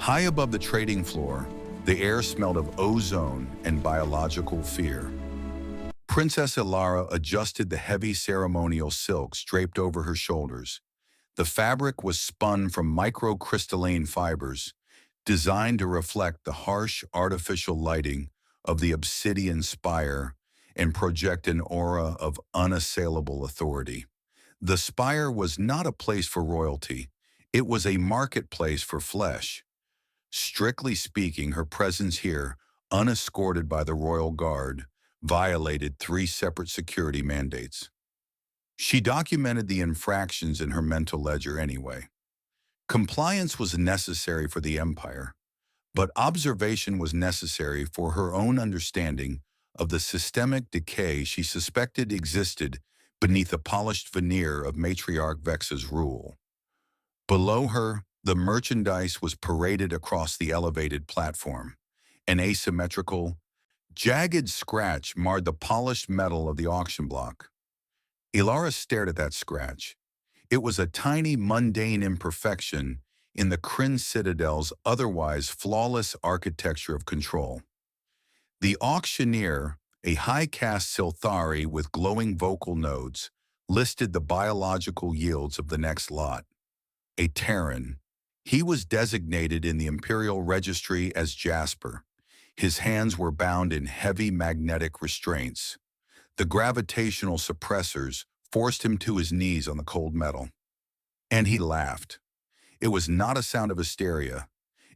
High above the trading floor, the air smelled of ozone and biological fear. Princess Ilara adjusted the heavy ceremonial silks draped over her shoulders. The fabric was spun from microcrystalline fibers, designed to reflect the harsh artificial lighting of the obsidian spire and project an aura of unassailable authority. The spire was not a place for royalty. It was a marketplace for flesh. Strictly speaking, her presence here, unescorted by the royal guard, violated 3 separate security mandates. She documented the infractions in her mental ledger anyway. Compliance was necessary for the empire, but observation was necessary for her own understanding of the systemic decay she suspected existed beneath a polished veneer of matriarch Vex's rule. Below her, the merchandise was paraded across the elevated platform. An asymmetrical, jagged scratch marred the polished metal of the auction block. Ilara stared at that scratch. It was a tiny, mundane imperfection in the Kryn Citadel's otherwise flawless architecture of control. The auctioneer, a high-caste Silthari with glowing vocal nodes, listed the biological yields of the next lot. A Terran. He was designated in the Imperial Registry as Jasper. His hands were bound in heavy magnetic restraints. The gravitational suppressors forced him to his knees on the cold metal. And he laughed. It was not a sound of hysteria.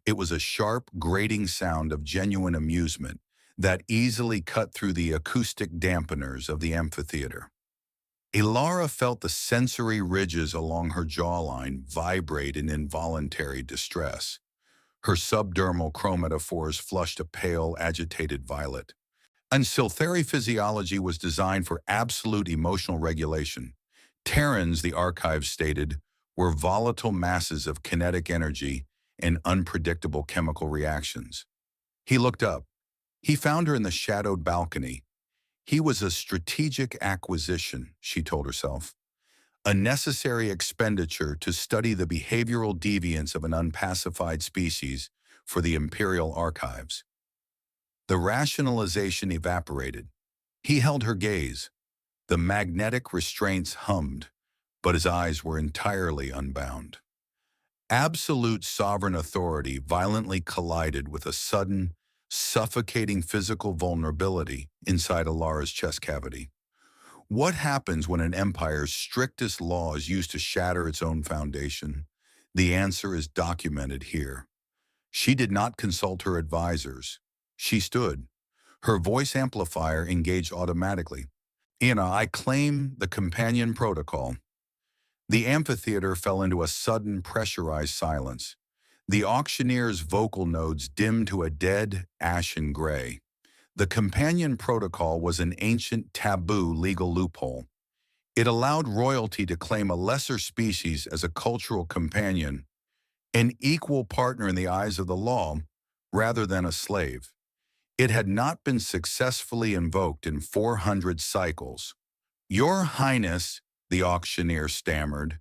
It was a sharp, grating sound of genuine amusement that easily cut through the acoustic dampeners of the amphitheater. Ilara felt the sensory ridges along her jawline vibrate in involuntary distress. Her subdermal chromatophores flushed a pale, agitated violet. And Silthari physiology was designed for absolute emotional regulation. Terrans, the archives stated, were volatile masses of kinetic energy and unpredictable chemical reactions. He looked up. He found her in the shadowed balcony. He was a strategic acquisition, she told herself. A necessary expenditure to study the behavioral deviance of an unpacified species for the Imperial archives. The rationalization evaporated. He held her gaze. The magnetic restraints hummed, but his eyes were entirely unbound. Absolute sovereign authority violently collided with a sudden, suffocating physical vulnerability inside Ilara's chest cavity. What happens when an empire's strictest law is used to shatter its own foundation? The answer is documented here. She did not consult her advisors. She stood. Her voice amplifier engaged automatically. I claim the companion protocol. The amphitheater fell into a sudden pressurized silence. The auctioneer's vocal nodes dimmed to a dead, ashen gray. The companion protocol was an ancient taboo legal loophole. It allowed royalty to claim a lesser species as a cultural companion, an equal partner in the eyes of the law, rather than a slave. It had not been successfully invoked in 400 cycles. "Your Highness," the auctioneer stammered,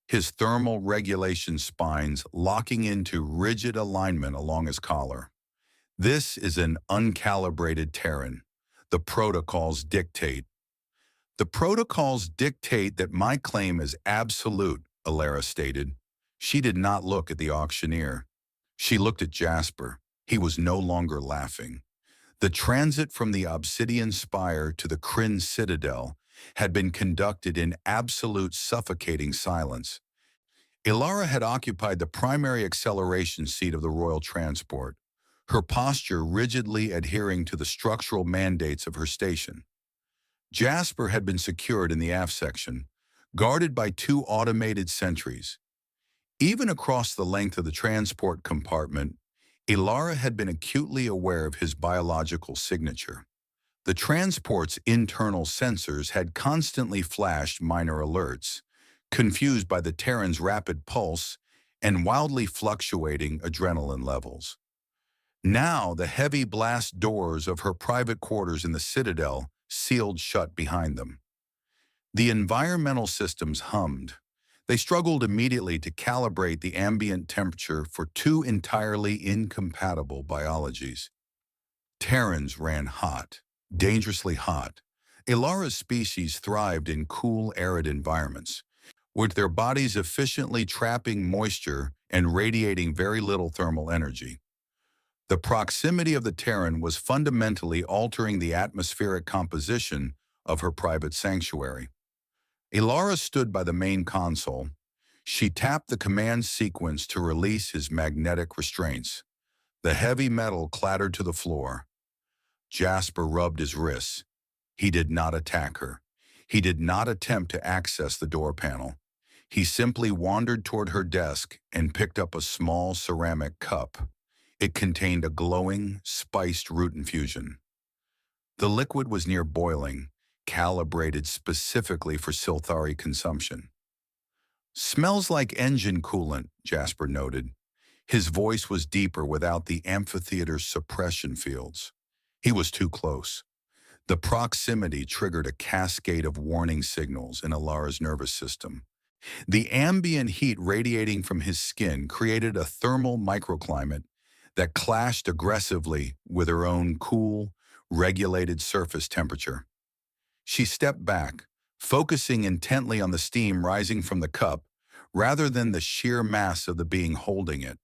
his thermal regulation spines locking into rigid alignment along his collar. "This is an uncalibrated Terran. The protocols dictate." "The protocols dictate that my claim is absolute," Ilara stated. She did not look at the auctioneer. She looked at Jasper. He was no longer laughing. The transit from the obsidian spire to the Kryn Citadel had been conducted in absolute suffocating silence. Ilara had occupied the primary acceleration seat of the royal transport, her posture rigidly adhering to the structural mandates of her station. Jasper had been secured in the aft section, guarded by 2 automated sentries. Even across the length of the transport compartment, Ilara had been acutely aware of his biological signature. The transport's internal sensors had constantly flashed minor alerts, confused by the Terran's rapid pulse and wildly fluctuating adrenaline levels. Now the heavy blast doors of her private quarters in the Citadel sealed shut behind them. The environmental systems hummed. They struggled immediately to calibrate the ambient temperature for two entirely incompatible biologies. Terrans ran hot, dangerously hot. Elara's species thrived in cool, arid environments, with their bodies efficiently trapping moisture and radiating very little thermal energy. The proximity of the Terran was fundamentally altering the atmospheric composition of her private sanctuary. Elara stood by the main console. She tapped the command sequence to release his magnetic restraints. The heavy metal clattered to the floor. Jasper rubbed his wrists. He did not attack her. He did not attempt to access the door panel. He simply wandered toward her desk and picked up a small ceramic cup. It contained a glowing, spiced root infusion. The liquid was near boiling, calibrated specifically for Silthari consumption. "Smells like engine coolant," Jasper noted. His voice was deeper without the amphitheater's suppression fields. He was too close. The proximity triggered a cascade of warning signals in Alara's nervous system. The ambient heat radiating from his skin created a thermal microclimate that clashed aggressively with her own cool, regulated surface temperature. She stepped back, focusing intently on the steam rising from the cup rather than the sheer mass of the being holding it.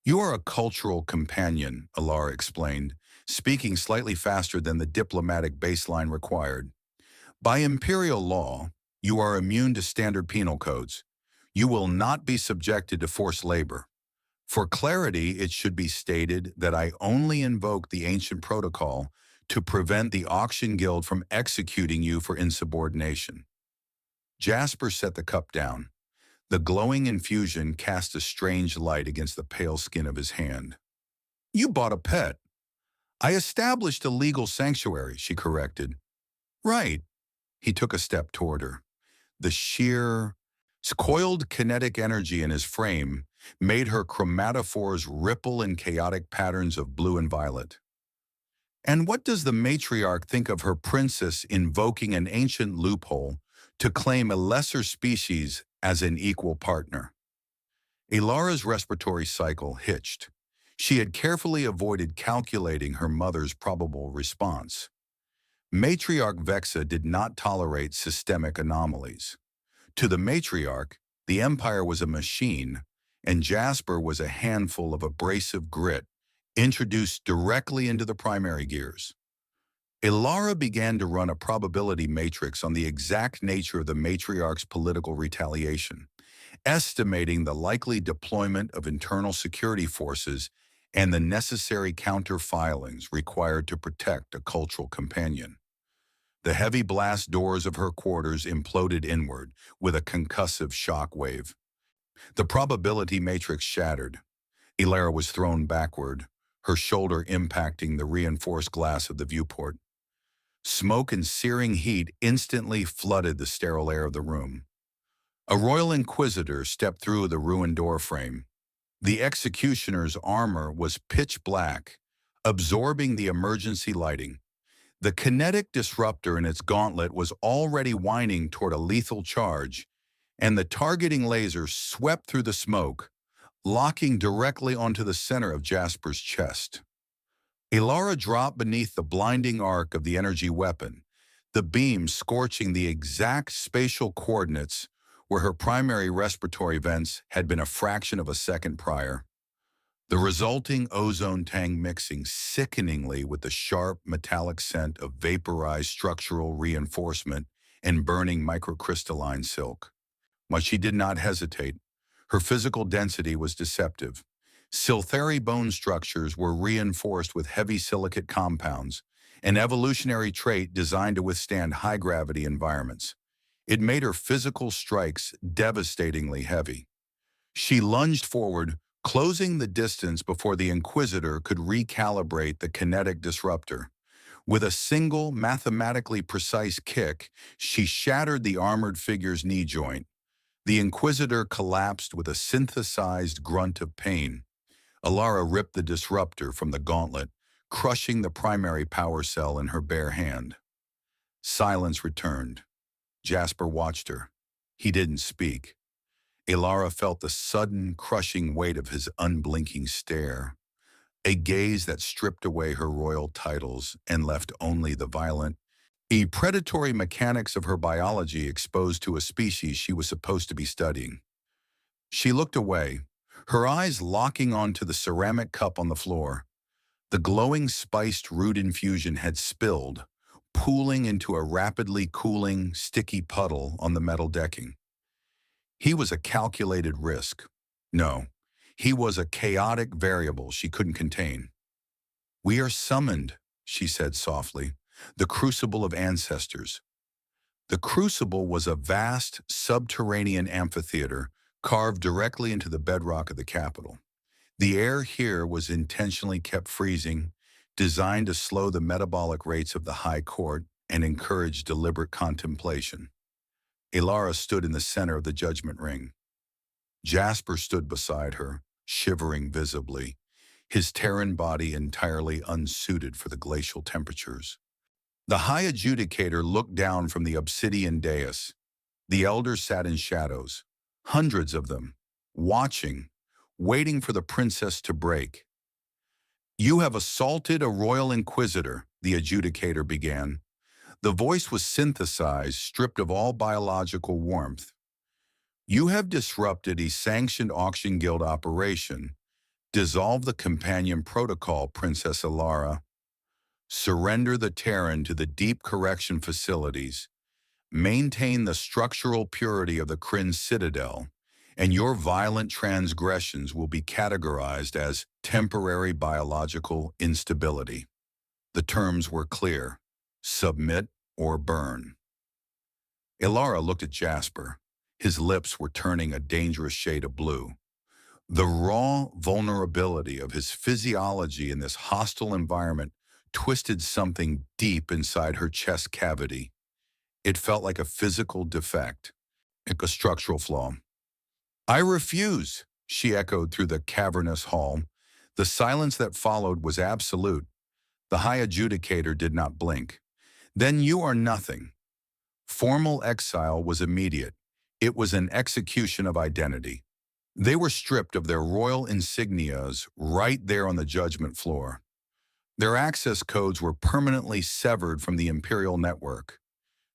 "You are a cultural companion," Alara explained, speaking slightly faster than the diplomatic baseline required. "By imperial law, you are immune to standard penal codes. You will not be subjected to forced labor. For clarity, it should be stated that I only invoke the ancient protocol to prevent the auction guild from executing you for insubordination." Jasper set the cup down. The glowing infusion cast a strange light against the pale skin of his hand. "You bought a pet." "I established a legal sanctuary," she corrected. "Right." He took a step toward her. The sheer, coiled kinetic energy in his frame made her chromatophores ripple in chaotic patterns of blue and violet. "And what does the matriarch think of her princess invoking an ancient loophole to claim a lesser species as an equal partner?" Elara's respiratory cycle hitched. She had carefully avoided calculating her mother's probable response. Matriarch Vexa did not tolerate systemic anomalies. To the matriarch, the Empire was a machine, and Jasper was a handful of abrasive grit introduced directly into the primary gears. Elara began to run a probability matrix on the exact nature of the matriarch's political retaliation, estimating the likely deployment of internal security forces and the necessary counter-filings required to protect a cultural companion. The heavy blast doors of her quarters imploded inward with a concussive shock wave. The probability matrix shattered. Elara was thrown backward, her shoulder impacting the reinforced glass of the viewport. Smoke and searing heat instantly flooded the sterile air of the room. A royal inquisitor stepped through the ruined doorframe. The executioner's armor was pitch black, absorbing the emergency lighting. The kinetic disruptor in its gauntlet was already whining toward a lethal charge, and the targeting laser swept through the smoke, locking directly onto the center of Jasper's chest. Elara dropped beneath the blinding arc of the energy weapon, the beam scorching the exact spatial coordinates where her primary respiratory vents had been a fraction of a second prior. The resulting ozone tang mixing sickeningly with the sharp metallic scent of vaporized structural reinforcement and burning microcrystalline silk. But she did not hesitate. Her physical density was deceptive. Silthari bone structures were reinforced with heavy silicate compounds, an evolutionary trait designed to withstand high-gravity environments. It made her physical strikes devastatingly heavy. She lunged forward, closing the distance before the Inquisitor could recalibrate the kinetic disruptor. With a single, mathematically precise kick, she shattered the armored figure's knee joint. The Inquisitor collapsed with a synthesized grunt of pain. Elara ripped the disruptor from the gauntlet, crushing the primary power cell in her bare hand. Silence returned. Jasper watched her. He didn't speak. Ilara felt the sudden, crushing weight of his unblinking stare, a gaze that stripped away her royal titles and left only the violent, predatory mechanics of her biology exposed to a species she was supposed to be studying. She looked away, her eyes locking onto the ceramic cup on the floor. The glowing spiced root infusion had spilled, pooling into a rapidly cooling, sticky puddle on the metal decking. He was a calculated risk. No, he was a chaotic variable she couldn't contain. "We are summoned," she said softly, "the crucible of ancestors." The crucible was a vast, subterranean amphitheater carved directly into the bedrock of the capital. The air here was intentionally kept freezing, designed to slow the metabolic rates of the high court and encourage deliberate contemplation. Ilara stood in the center of the judgment ring. Jasper stood beside her, shivering visibly, his Terran body entirely unsuited for the glacial temperatures. The High Adjudicator looked down from the obsidian dais. The elders sat in shadows, hundreds of them, watching, waiting for the princess to break. "You have assaulted a royal inquisitor," the adjudicator began. The voice was synthesized, stripped of all biological warmth. "You have disrupted a sanctioned auction guild operation, dissolved the companion protocol, Princess Ilara, surrender the Terran to the deep correction facilities, maintain the structural purity of the Kryn Citadel, and your violent transgressions will be categorized as temporary biological instability." The terms were clear: submit or burn. Ilara looked at Jasper. His lips were turning a dangerous shade of blue. The raw vulnerability of his physiology in this hostile environment twisted something deep inside her chest cavity. It felt like a physical defect, like a structural flaw. "I refuse," she echoed through the cavernous hall. The silence that followed was absolute. The High Adjudicator did not blink. "Then you are nothing." Formal exile was immediate. It was an execution of identity. They were stripped of their royal insignias right there on the judgment floor. Their access codes were permanently severed from the Imperial network.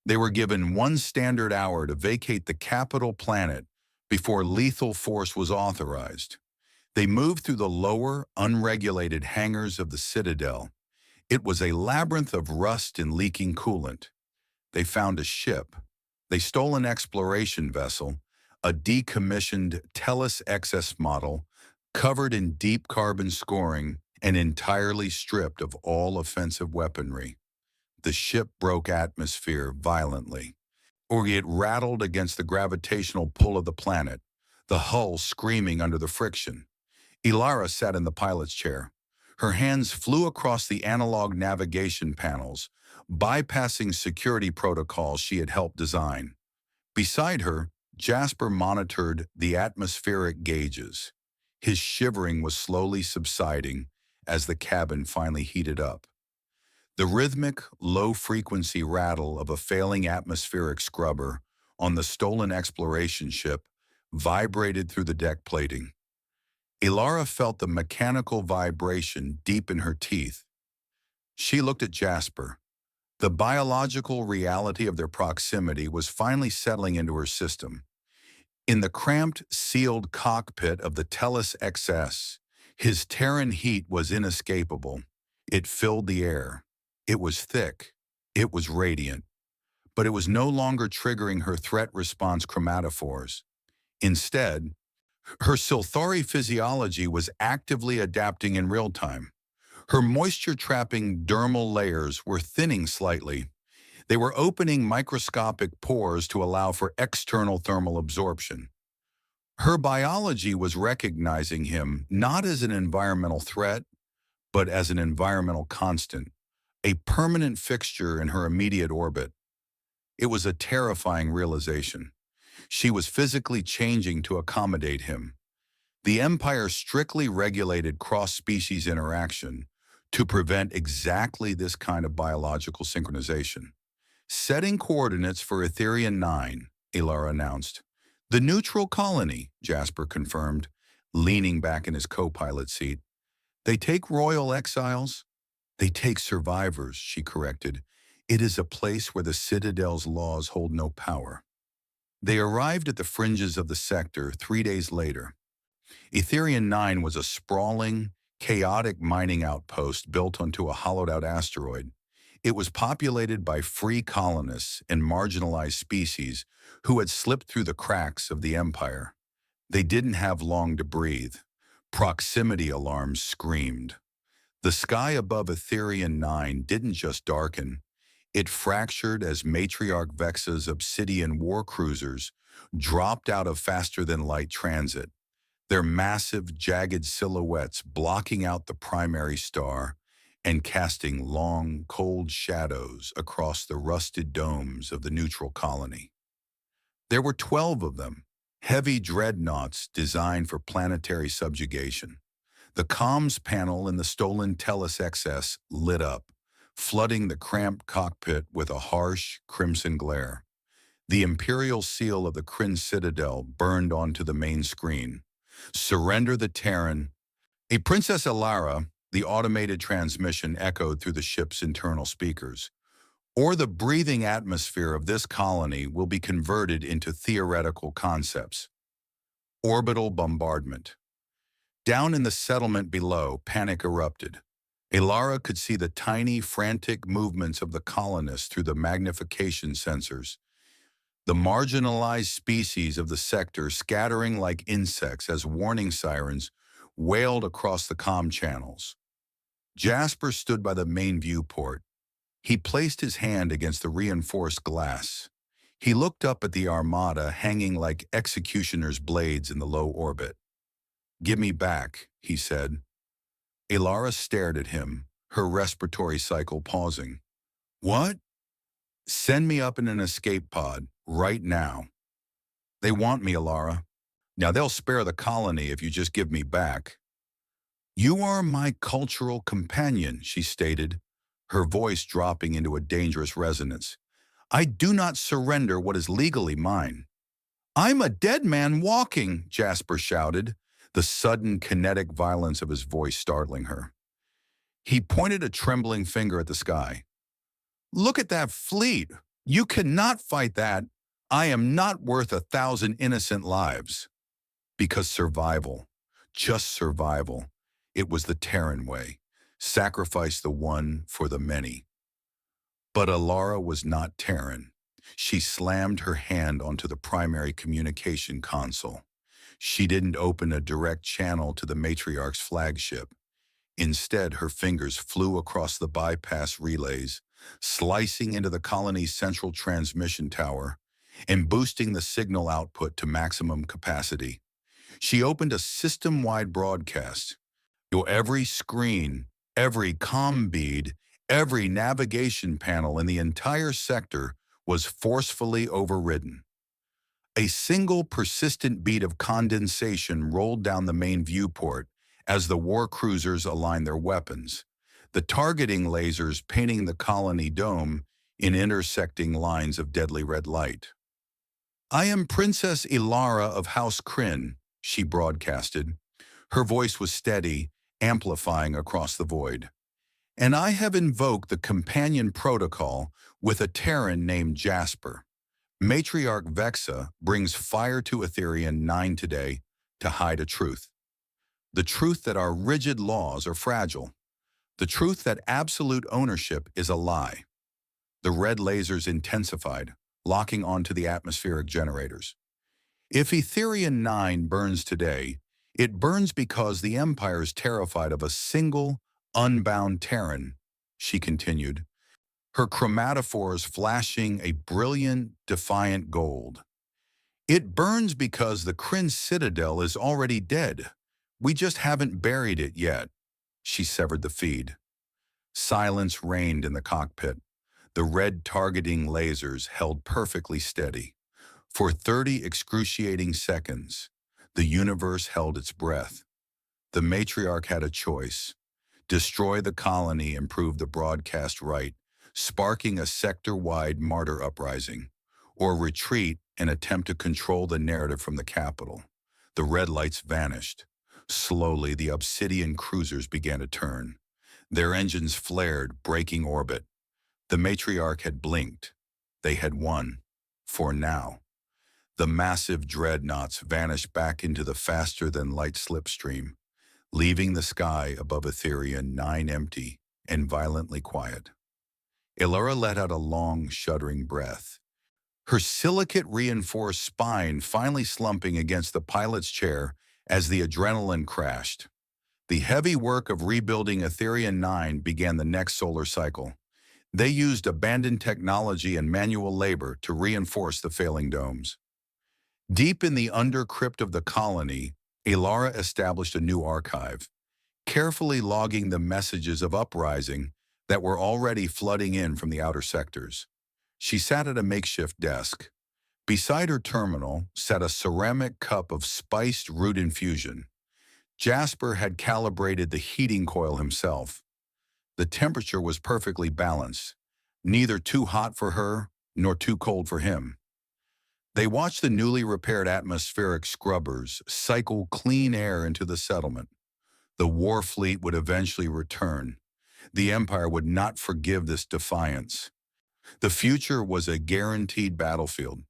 They were given one standard hour to vacate the capital planet before lethal force was authorized. They moved through the lower, unregulated hangars of the Citadel. It was a labyrinth of rust and leaking coolant. They found a ship. They stole an exploration vessel, a decommissioned Tellus XS model, covered in deep carbon scoring and entirely stripped of all offensive weaponry. The ship broke atmosphere violently, or it rattled against the gravitational pull of the planet, the hull screaming under the friction. Ilara sat in the pilot's chair. Her hands flew across the analog navigation panels, bypassing security protocols she had helped design. Beside her, Jasper monitored the atmospheric gauges. His shivering was slowly subsiding as the cabin finally heated up. The rhythmic, low-frequency rattle of a failing atmospheric scrubber on the stolen exploration ship vibrated through the deck plating. Ilara felt the mechanical vibration deep in her teeth. She looked at Jasper. The biological reality of their proximity was finally settling into her system. In the cramped, sealed cockpit of the Tellus XS, his Terran heat was inescapable. It filled the air. It was thick. It was radiant. But it was no longer triggering her threat response chromatophores. Instead, her Silthari physiology was actively adapting in real time. Her moisture-trapping dermal layers were thinning slightly. They were opening microscopic pores to allow for external thermal absorption. Her biology was recognizing him not as an environmental threat, but as an environmental constant, a permanent fixture in her immediate orbit. It was a terrifying realization. She was physically changing to accommodate him. The Empire strictly regulated cross-species interaction to prevent exactly this kind of biological synchronization. Setting coordinates for Etherian 9, Alara announced. The neutral colony, Jasper confirmed, leaning back in his co-pilot seat. They take royal exiles? They take survivors, she corrected. It is a place where the Citadel's laws hold no power. They arrived at the fringes of the sector 3 days later. Etherian 9 was a sprawling, chaotic mining outpost built onto a hollowed-out asteroid. It was populated by free colonists and marginalized species who had slipped through the cracks of the Empire. They didn't have long to breathe. Proximity alarms screamed. The sky above Etherian 9 didn't just darken. It fractured as Matriarch Vexa's obsidian war cruisers dropped out of faster-than-light transit, their massive, jagged silhouettes blocking out the primary star and casting long, cold shadows across the rusted domes of the neutral colony. There were 12 of them, heavy dreadnoughts designed for planetary subjugation. The comms panel in the stolen Tellus XS lit up, flooding the cramped cockpit with a harsh, crimson glare. The imperial seal of the Kryn Citadel burned onto the main screen. Surrender the Terran. A Princess Alara, the automated transmission echoed through the ship's internal speakers. Or the breathing atmosphere of this colony will be converted into theoretical concepts. Orbital bombardment. Down in the settlement below, panic erupted. Alara could see the tiny, frantic movements of the colonists through the magnification sensors. The marginalized species of the sector scattering like insects as warning sirens wailed across the comm channels. Jasper stood by the main viewport. He placed his hand against the reinforced glass. He looked up at the armada hanging like executioner's blades in the low orbit. "Give me back," he said. Alara stared at him, her respiratory cycle pausing. "What?" "Send me up in an escape pod, right now." "They want me, Alara. Now they'll spare the colony if you just give me back." "You are my cultural companion," she stated, her voice dropping into a dangerous resonance. "I do not surrender what is legally mine." "I'm a dead man walking," Jasper shouted, the sudden kinetic violence of his voice startling her. He pointed a trembling finger at the sky. "Look at that fleet. You cannot fight that. I am not worth 1,000 innocent lives." Because survival, just survival, it was the Terran way. Sacrifice the one for the many. But Alara was not Terran. She slammed her hand onto the primary communication console. She didn't open a direct channel to the Matriarch's flagship. Instead, her fingers flew across the bypass relays, slicing into the colony's central transmission tower and boosting the signal output to maximum capacity. She opened a system-wide broadcast. Every screen, every comm bead, every navigation panel in the entire sector was forcefully overridden. A single persistent beat of condensation rolled down the main viewport as the war cruisers aligned their weapons, the targeting lasers painting the colony dome in intersecting lines of deadly red light. "I am Princess Alara of House Kryn," she broadcasted. Her voice was steady, amplifying across the void. "And I have invoked the companion protocol with a Terran named Jasper. Matriarch Vexa brings fire to Etherian 9 today to hide a truth. The truth that our rigid laws are fragile. The truth that absolute ownership is a lie." The red lasers intensified, locking onto the atmospheric generators. "If Etherian 9 burns today, it burns because the Empire is terrified of a single, unbound Terran," she continued, her chromatophores flashing a brilliant, defiant gold. "It burns because the Kryn Citadel is already dead. We just haven't buried it yet." She severed the feed. Silence reigned in the cockpit. The red targeting lasers held perfectly steady. For 30 excruciating seconds, the universe held its breath. The Matriarch had a choice: destroy the colony and prove the broadcast right, sparking a sector-wide martyr uprising, or retreat an attempt to control the narrative from the capital. The red lights vanished. Slowly, the obsidian cruisers began to turn. Their engines flared, breaking orbit. The matriarch had blinked. They had won. For now. The massive dreadnoughts vanished back into the faster-than-light slipstream, leaving the sky above Etherian 9 empty and violently quiet. Ilara let out a long, shuddering breath, her silicate-reinforced spine finally slumping against the pilot's chair as the adrenaline crashed. The heavy work of rebuilding Etherian 9 began the next solar cycle. They used abandoned technology and manual labor to reinforce the failing domes. Deep in the undercrypt of the colony, Ilara established a new archive, carefully logging the messages of uprising that were already flooding in from the outer sectors. She sat at a makeshift desk. Beside her terminal sat a ceramic cup of spiced root infusion. Jasper had calibrated the heating coil himself. The temperature was perfectly balanced, neither too hot for her nor too cold for him. They watched the newly repaired atmospheric scrubbers cycle clean air into the settlement. The war fleet would eventually return. The Empire would not forgive this defiance. The future was a guaranteed battlefield.